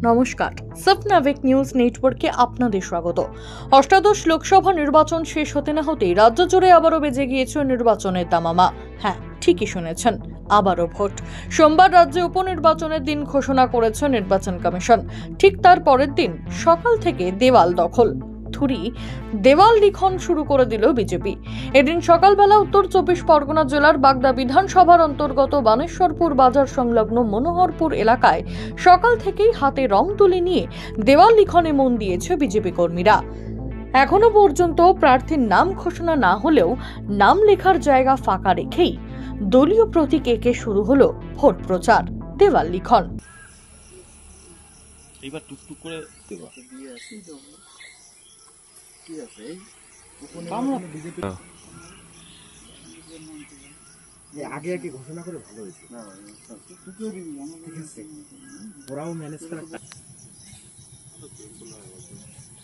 নমস্কার, সাবনাভিক নিউজ নেটওয়ার্কে আপনাদের স্বাগত। অষ্টাদশ লোকসভা নির্বাচন শেষ হতে না হতেই রাজ্য জুড়ে আবারও বেজে গিয়েছে নির্বাচনের দামামা। হ্যাঁ, ঠিকই শুনেছেন, আবারও ভোট। সোমবার রাজ্যে উপনির্বাচনের দিন ঘোষণা করেছে নির্বাচন কমিশন। ঠিক তার পরের দিন সকাল থেকে দেওয়াল দখল দেওয়াল লিখন শুরু করে দিল বিজেপি। এদিন সকালবেলা উত্তর 24 পরগনা জেলার বাগদা বিধানসভার অন্তর্গত বানেশ্বরপুর বাজার সংলগ্ন মনোহরপুর এলাকায় সকাল থেকেই হাতে রং তুলি নিয়ে দেওয়াল লিখনে মন দিয়েছে বিজেপি কর্মীরা। এখনো পর্যন্ত প্রার্থীর নাম ঘোষণা না হলেও নাম লেখার জায়গা ফাঁকা রেখেই দলীয় প্রতীক এঁকে শুরু হলো ভোট প্রচার, দেওয়াল লিখন। এইবার টুকটুক করে দেওয়া আগে আগে ঘোষণা করে ভালো হয়েছে, ওরাও ম্যানেজ করে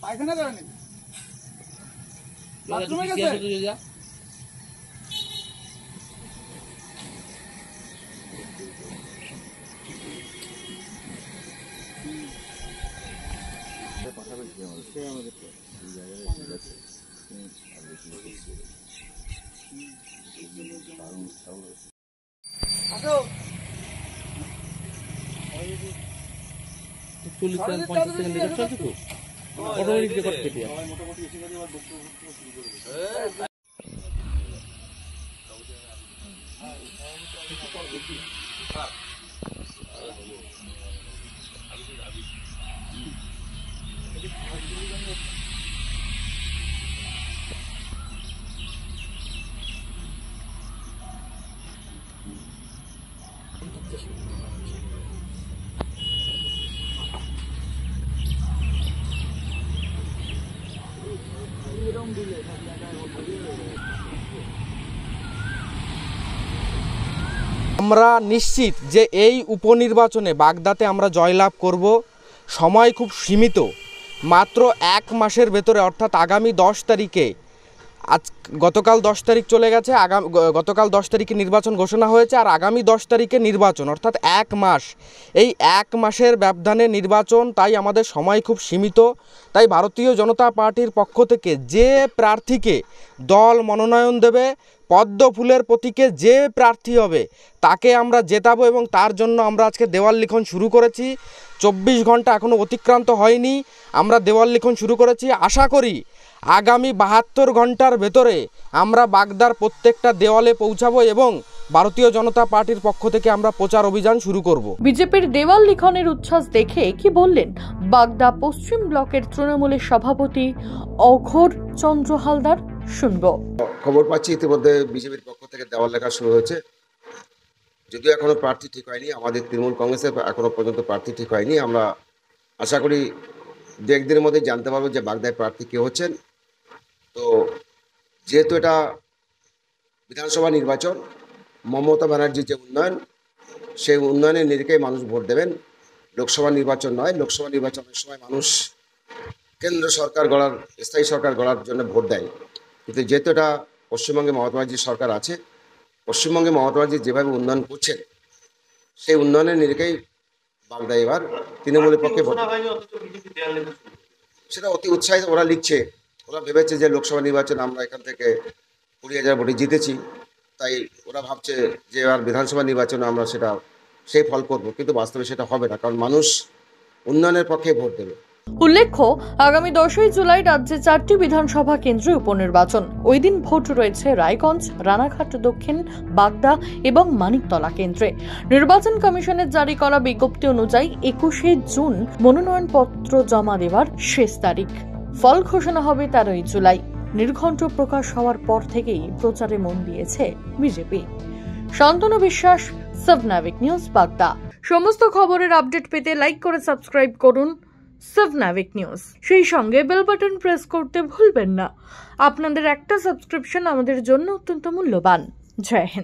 পায়খানা করেনি, বাথরুমে গেছে। আমরা নিশ্চিত যে এই উপনির্বাচনে বাগদাতে আমরা জয়লাভ করব। সময় খুব সীমিত, মাত্র 1 মাসের ভেতরে, অর্থাৎ আগামী 10 তারিখে, গতকাল 10 তারিখ চলে গেছে, গতকাল 10 তারিখে নির্বাচন ঘোষণা হয়েছে, আর আগামী 10 তারিখে নির্বাচন, অর্থাৎ 1 মাস। এই 1 মাসের ব্যবধানে নির্বাচন, তাই আমাদের সময় খুব সীমিত। তাই ভারতীয় জনতা পার্টির পক্ষ থেকে যে প্রার্থীকে দল মনোনয়ন দেবে, পদ্ম ফুলের প্রতীকে যে প্রার্থী হবে তাকে আমরা জেতাবো, এবং তার জন্য আমরা আজকে দেওয়াল লিখন শুরু করেছি। 24 ঘন্টা এখনও অতিক্রান্ত হয়নি, আমরা দেওয়াল লিখন শুরু করেছি। আশা করি আগামী 72 ঘন্টার ভেতরে আমরা বাগদার প্রত্যেকটা দেওয়ালে পৌঁছাবো এবং ভারতীয় জনতা পার্টির পক্ষ থেকে আমরা প্রচার অভিযান শুরু করব। বিজেপির দেওয়াল লিখনের উচ্ছ্বাস দেখে কি বললেন বাগদা পশ্চিম ব্লকের তৃণমূলের সভাপতি অঘোর চন্দ্র হালদার, শুনবো। খবর পাচ্ছি ইতিমধ্যে বিজেপির পক্ষ থেকে দেওয়াল লেখা শুরু হয়েছে, যদিও এখনো প্রার্থী ঠিক হয়নি। আমাদের তৃণমূল কংগ্রেসের এখনো পর্যন্ত প্রার্থী ঠিক হয়নি। আমরা আশা করি 2-1 দিনের মধ্যে জানতে পারবো যে বাগদায় প্রার্থী কে হচ্ছেন। তো যেহেতু এটা বিধানসভা নির্বাচন, মমতা ব্যানার্জির যে উন্নয়ন, সেই উন্নয়নের নিরিখেই মানুষ ভোট দেবেন। লোকসভা নির্বাচন নয়। লোকসভা নির্বাচনের সময় মানুষ কেন্দ্র সরকার গড়ার, স্থায়ী সরকার গড়ার জন্য ভোট দেয়, কিন্তু যেহেতু এটা পশ্চিমবঙ্গে মমতা ব্যানার্জির সরকার আছে, পশ্চিমবঙ্গে মমতা ব্যানার্জি যেভাবে উন্নয়ন করছেন, সেই উন্নয়নের নিরিখেই বাগদায় এবার তৃণমূলের পক্ষে ভোট। সেটা অতি উৎসাহিত ওরা লিখছে। ওরা ভেবেছে যে লোকসভা নির্বাচনে আমরা এখান থেকে 20,000 ভোটে জিতেছি, তাই ওরা ভাবছে যে এবার বিধানসভা নির্বাচনে আমরা সেই ফল করব, কিন্তু বাস্তবে সেটা হবে না, কারণ মানুষ উন্নয়নের পক্ষে ভোট দেবে। উল্লেখ্য, আগামী 10ই জুলাই রাজ্যে 4টি বিধানসভা কেন্দ্রে উপনির্বাচন। ওই দিন ভোট রয়েছে রায়গঞ্জ, রানাঘাট দক্ষিণ, বাগদা এবং মানিকতলা কেন্দ্রে। নির্বাচন কমিশনের জারি করা বিজ্ঞপ্তি অনুযায়ী 21শে জুন মনোনয়নপত্র জমা দেওয়ার শেষ তারিখ। ফল ঘোষণা হবে 13ই জুলাই। নির্ঘণ্ট প্রকাশ হওয়ার পর থেকেই প্রচারে মন দিয়েছে বিজেপি। শান্তনু বিশ্বাস, সাবনাভিক নিউজ, বাগদা। সমস্ত খবরের আপডেট পেতে লাইক করে সাবস্ক্রাইব করুন সাবনাভিক নিউজ। সেই সঙ্গে বেল বাটন প্রেস করতে ভুলবেন না। আপনাদের একটা সাবস্ক্রিপশন আমাদের জন্য অত্যন্ত মূল্যবান। জয় হিন্দ।